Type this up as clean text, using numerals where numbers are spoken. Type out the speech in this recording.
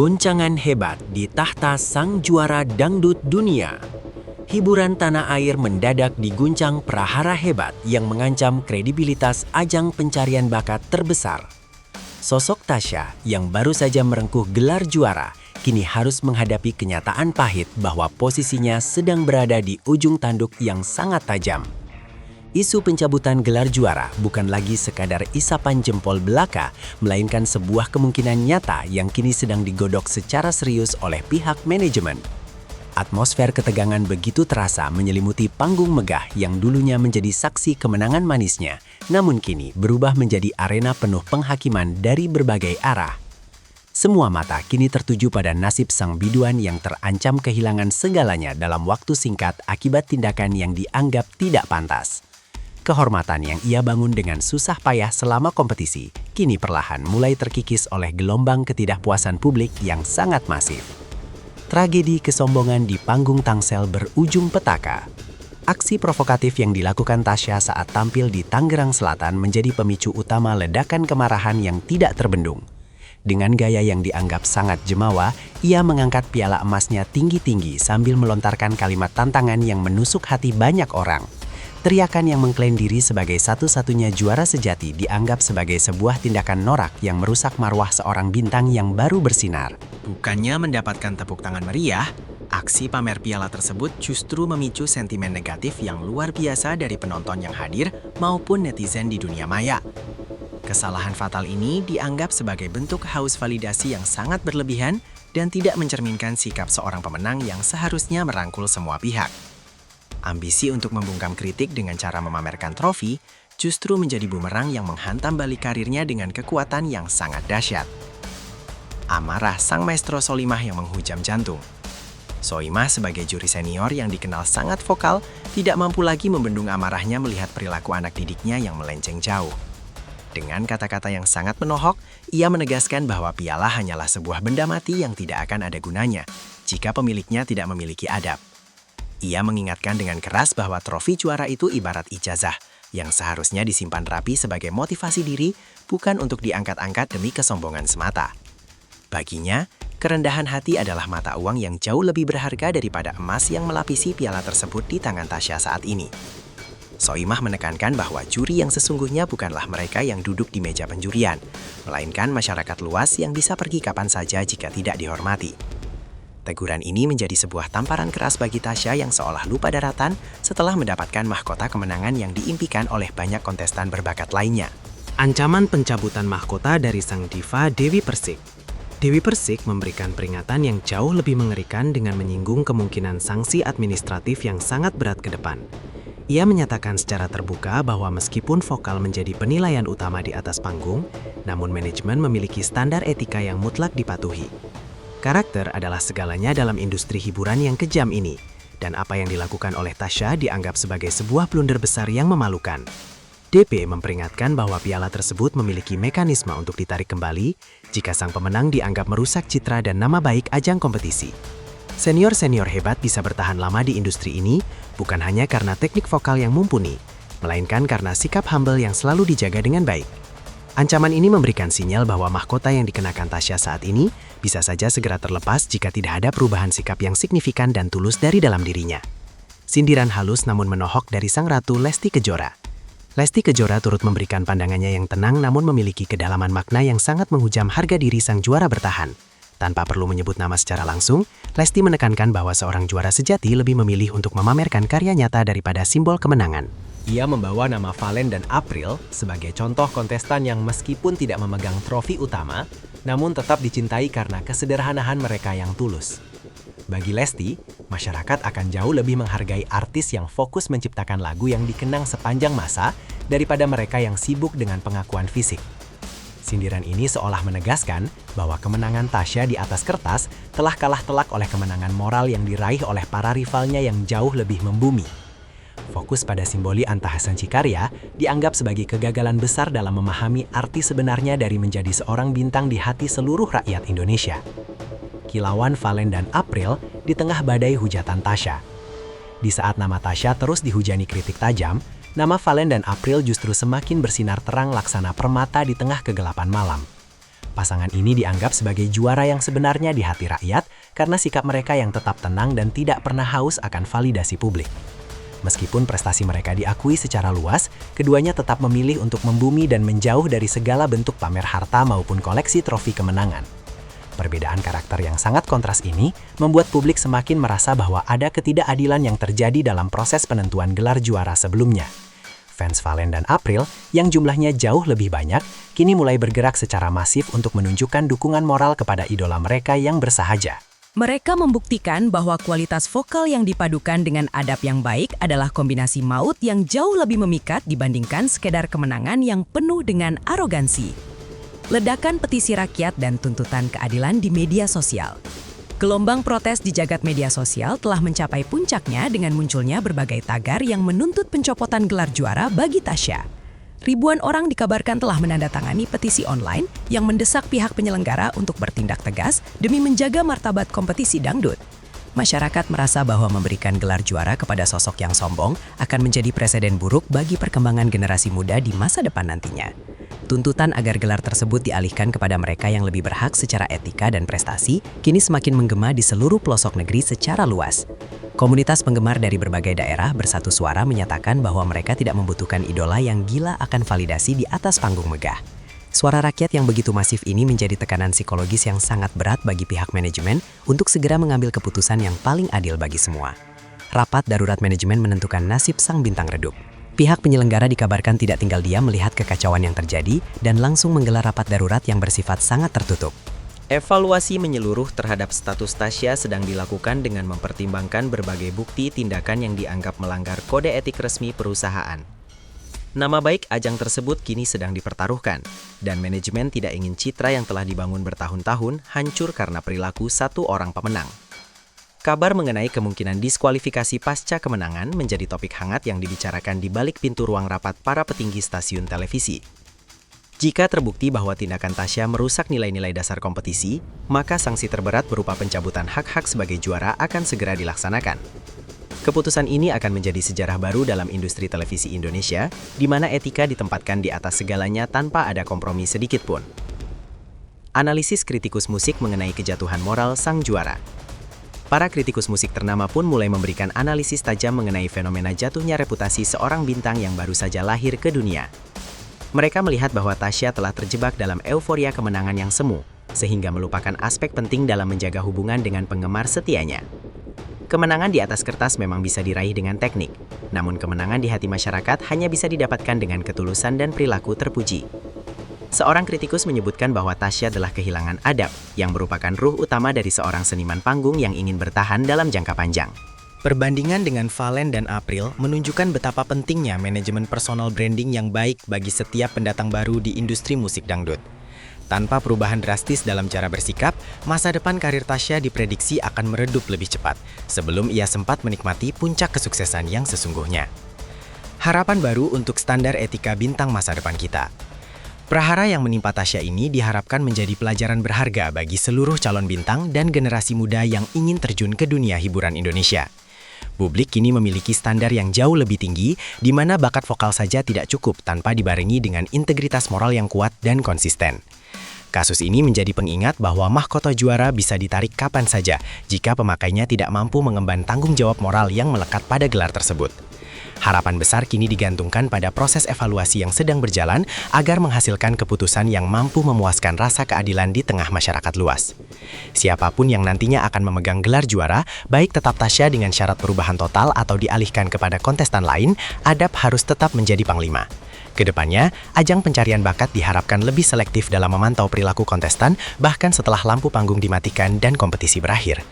Goncangan hebat di tahta sang juara dangdut dunia. Hiburan tanah air mendadak diguncang prahara hebat yang mengancam kredibilitas ajang pencarian bakat terbesar. Sosok Tasya yang baru saja merengkuh gelar juara, kini harus menghadapi kenyataan pahit bahwa posisinya sedang berada di ujung tanduk yang sangat tajam. Isu pencabutan gelar juara bukan lagi sekadar isapan jempol belaka, melainkan sebuah kemungkinan nyata yang kini sedang digodok secara serius oleh pihak manajemen. Atmosfer ketegangan begitu terasa menyelimuti panggung megah yang dulunya menjadi saksi kemenangan manisnya, namun kini berubah menjadi arena penuh penghakiman dari berbagai arah. Semua mata kini tertuju pada nasib sang biduan yang terancam kehilangan segalanya dalam waktu singkat akibat tindakan yang dianggap tidak pantas. Kehormatan yang ia bangun dengan susah payah selama kompetisi, kini perlahan mulai terkikis oleh gelombang ketidakpuasan publik yang sangat masif. Tragedi kesombongan di panggung tangsel berujung petaka. Aksi provokatif yang dilakukan Tasya saat tampil di Tangerang Selatan menjadi pemicu utama ledakan kemarahan yang tidak terbendung. Dengan gaya yang dianggap sangat jemawa, ia mengangkat piala emasnya tinggi-tinggi sambil melontarkan kalimat tantangan yang menusuk hati banyak orang. Teriakan yang mengklaim diri sebagai satu-satunya juara sejati dianggap sebagai sebuah tindakan norak yang merusak marwah seorang bintang yang baru bersinar. Bukannya mendapatkan tepuk tangan meriah, aksi pamer piala tersebut justru memicu sentimen negatif yang luar biasa dari penonton yang hadir maupun netizen di dunia maya. Kesalahan fatal ini dianggap sebagai bentuk haus validasi yang sangat berlebihan dan tidak mencerminkan sikap seorang pemenang yang seharusnya merangkul semua pihak. Ambisi untuk membungkam kritik dengan cara memamerkan trofi justru menjadi bumerang yang menghantam balik karirnya dengan kekuatan yang sangat dahsyat. Amarah sang maestro Soimah yang menghujam jantung. Soimah sebagai juri senior yang dikenal sangat vokal, tidak mampu lagi membendung amarahnya melihat perilaku anak didiknya yang melenceng jauh. Dengan kata-kata yang sangat menohok, ia menegaskan bahwa piala hanyalah sebuah benda mati yang tidak akan ada gunanya jika pemiliknya tidak memiliki adab. Ia mengingatkan dengan keras bahwa trofi juara itu ibarat ijazah, yang seharusnya disimpan rapi sebagai motivasi diri, bukan untuk diangkat-angkat demi kesombongan semata. Baginya, kerendahan hati adalah mata uang yang jauh lebih berharga daripada emas yang melapisi piala tersebut di tangan Tasya saat ini. Soimah menekankan bahwa juri yang sesungguhnya bukanlah mereka yang duduk di meja penjurian, melainkan masyarakat luas yang bisa pergi kapan saja jika tidak dihormati. Teguran ini menjadi sebuah tamparan keras bagi Tasya yang seolah lupa daratan setelah mendapatkan mahkota kemenangan yang diimpikan oleh banyak kontestan berbakat lainnya. Ancaman pencabutan mahkota dari sang diva Dewi Persik. Dewi Persik memberikan peringatan yang jauh lebih mengerikan dengan menyinggung kemungkinan sanksi administratif yang sangat berat ke depan. Ia menyatakan secara terbuka bahwa meskipun vokal menjadi penilaian utama di atas panggung, namun manajemen memiliki standar etika yang mutlak dipatuhi. Karakter adalah segalanya dalam industri hiburan yang kejam ini, dan apa yang dilakukan oleh Tasya dianggap sebagai sebuah blunder besar yang memalukan. DP memperingatkan bahwa piala tersebut memiliki mekanisme untuk ditarik kembali jika sang pemenang dianggap merusak citra dan nama baik ajang kompetisi. Senior-senior hebat bisa bertahan lama di industri ini bukan hanya karena teknik vokal yang mumpuni, melainkan karena sikap humble yang selalu dijaga dengan baik. Ancaman ini memberikan sinyal bahwa mahkota yang dikenakan Tasya saat ini bisa saja segera terlepas jika tidak ada perubahan sikap yang signifikan dan tulus dari dalam dirinya. Sindiran halus namun menohok dari sang ratu Lesti Kejora. Lesti Kejora turut memberikan pandangannya yang tenang namun memiliki kedalaman makna yang sangat menghujam harga diri sang juara bertahan. Tanpa perlu menyebut nama secara langsung, Lesti menekankan bahwa seorang juara sejati lebih memilih untuk memamerkan karya nyata daripada simbol kemenangan. Ia membawa nama Valen dan April sebagai contoh kontestan yang meskipun tidak memegang trofi utama, namun tetap dicintai karena kesederhanaan mereka yang tulus. Bagi Lesti, masyarakat akan jauh lebih menghargai artis yang fokus menciptakan lagu yang dikenang sepanjang masa daripada mereka yang sibuk dengan pengakuan fisik. Sindiran ini seolah menegaskan bahwa kemenangan Tasya di atas kertas telah kalah telak oleh kemenangan moral yang diraih oleh para rivalnya yang jauh lebih membumi. Fokus pada simboli Anta Hasancikaria dianggap sebagai kegagalan besar dalam memahami arti sebenarnya dari menjadi seorang bintang di hati seluruh rakyat Indonesia. Kilauan Valen dan April di tengah badai hujatan Tasya. Di saat nama Tasya terus dihujani kritik tajam, nama Valen dan April justru semakin bersinar terang laksana permata di tengah kegelapan malam. Pasangan ini dianggap sebagai juara yang sebenarnya di hati rakyat karena sikap mereka yang tetap tenang dan tidak pernah haus akan validasi publik. Meskipun prestasi mereka diakui secara luas, keduanya tetap memilih untuk membumi dan menjauh dari segala bentuk pamer harta maupun koleksi trofi kemenangan. Perbedaan karakter yang sangat kontras ini membuat publik semakin merasa bahwa ada ketidakadilan yang terjadi dalam proses penentuan gelar juara sebelumnya. Fans Valen dan April, yang jumlahnya jauh lebih banyak, kini mulai bergerak secara masif untuk menunjukkan dukungan moral kepada idola mereka yang bersahaja. Mereka membuktikan bahwa kualitas vokal yang dipadukan dengan adab yang baik adalah kombinasi maut yang jauh lebih memikat dibandingkan sekedar kemenangan yang penuh dengan arogansi. Ledakan petisi rakyat dan tuntutan keadilan di media sosial. Gelombang protes di jagat media sosial telah mencapai puncaknya dengan munculnya berbagai tagar yang menuntut pencopotan gelar juara bagi Tasya. Ribuan orang dikabarkan telah menandatangani petisi online yang mendesak pihak penyelenggara untuk bertindak tegas demi menjaga martabat kompetisi dangdut. Masyarakat merasa bahwa memberikan gelar juara kepada sosok yang sombong akan menjadi presiden buruk bagi perkembangan generasi muda di masa depan nantinya. Tuntutan agar gelar tersebut dialihkan kepada mereka yang lebih berhak secara etika dan prestasi kini semakin menggema di seluruh pelosok negeri secara luas. Komunitas penggemar dari berbagai daerah bersatu suara menyatakan bahwa mereka tidak membutuhkan idola yang gila akan validasi di atas panggung megah. Suara rakyat yang begitu masif ini menjadi tekanan psikologis yang sangat berat bagi pihak manajemen untuk segera mengambil keputusan yang paling adil bagi semua. Rapat darurat manajemen menentukan nasib sang bintang redup. Pihak penyelenggara dikabarkan tidak tinggal diam melihat kekacauan yang terjadi dan langsung menggelar rapat darurat yang bersifat sangat tertutup. Evaluasi menyeluruh terhadap status Tasya sedang dilakukan dengan mempertimbangkan berbagai bukti tindakan yang dianggap melanggar kode etik resmi perusahaan. Nama baik ajang tersebut kini sedang dipertaruhkan, dan manajemen tidak ingin citra yang telah dibangun bertahun-tahun hancur karena perilaku satu orang pemenang. Kabar mengenai kemungkinan diskualifikasi pasca kemenangan menjadi topik hangat yang dibicarakan di balik pintu ruang rapat para petinggi stasiun televisi. Jika terbukti bahwa tindakan Tasya merusak nilai-nilai dasar kompetisi, maka sanksi terberat berupa pencabutan hak-hak sebagai juara akan segera dilaksanakan. Keputusan ini akan menjadi sejarah baru dalam industri televisi Indonesia, di mana etika ditempatkan di atas segalanya tanpa ada kompromi sedikit pun. Analisis kritikus musik mengenai kejatuhan moral sang juara. Para kritikus musik ternama pun mulai memberikan analisis tajam mengenai fenomena jatuhnya reputasi seorang bintang yang baru saja lahir ke dunia. Mereka melihat bahwa Tasya telah terjebak dalam euforia kemenangan yang semu, sehingga melupakan aspek penting dalam menjaga hubungan dengan penggemar setianya. Kemenangan di atas kertas memang bisa diraih dengan teknik, namun kemenangan di hati masyarakat hanya bisa didapatkan dengan ketulusan dan perilaku terpuji. Seorang kritikus menyebutkan bahwa Tasya telah kehilangan adab, yang merupakan ruh utama dari seorang seniman panggung yang ingin bertahan dalam jangka panjang. Perbandingan dengan Valen dan April menunjukkan betapa pentingnya manajemen personal branding yang baik bagi setiap pendatang baru di industri musik dangdut. Tanpa perubahan drastis dalam cara bersikap, masa depan karir Tasya diprediksi akan meredup lebih cepat, sebelum ia sempat menikmati puncak kesuksesan yang sesungguhnya. Harapan baru untuk standar etika bintang masa depan kita. Prahara yang menimpa Tasya ini diharapkan menjadi pelajaran berharga bagi seluruh calon bintang dan generasi muda yang ingin terjun ke dunia hiburan Indonesia. Publik kini memiliki standar yang jauh lebih tinggi, di mana bakat vokal saja tidak cukup tanpa dibarengi dengan integritas moral yang kuat dan konsisten. Kasus ini menjadi pengingat bahwa mahkota juara bisa ditarik kapan saja jika pemakainya tidak mampu mengemban tanggung jawab moral yang melekat pada gelar tersebut. Harapan besar kini digantungkan pada proses evaluasi yang sedang berjalan agar menghasilkan keputusan yang mampu memuaskan rasa keadilan di tengah masyarakat luas. Siapapun yang nantinya akan memegang gelar juara, baik tetap Tasya dengan syarat perubahan total atau dialihkan kepada kontestan lain, adab harus tetap menjadi panglima. Kedepannya, ajang pencarian bakat diharapkan lebih selektif dalam memantau perilaku kontestan, bahkan setelah lampu panggung dimatikan dan kompetisi berakhir.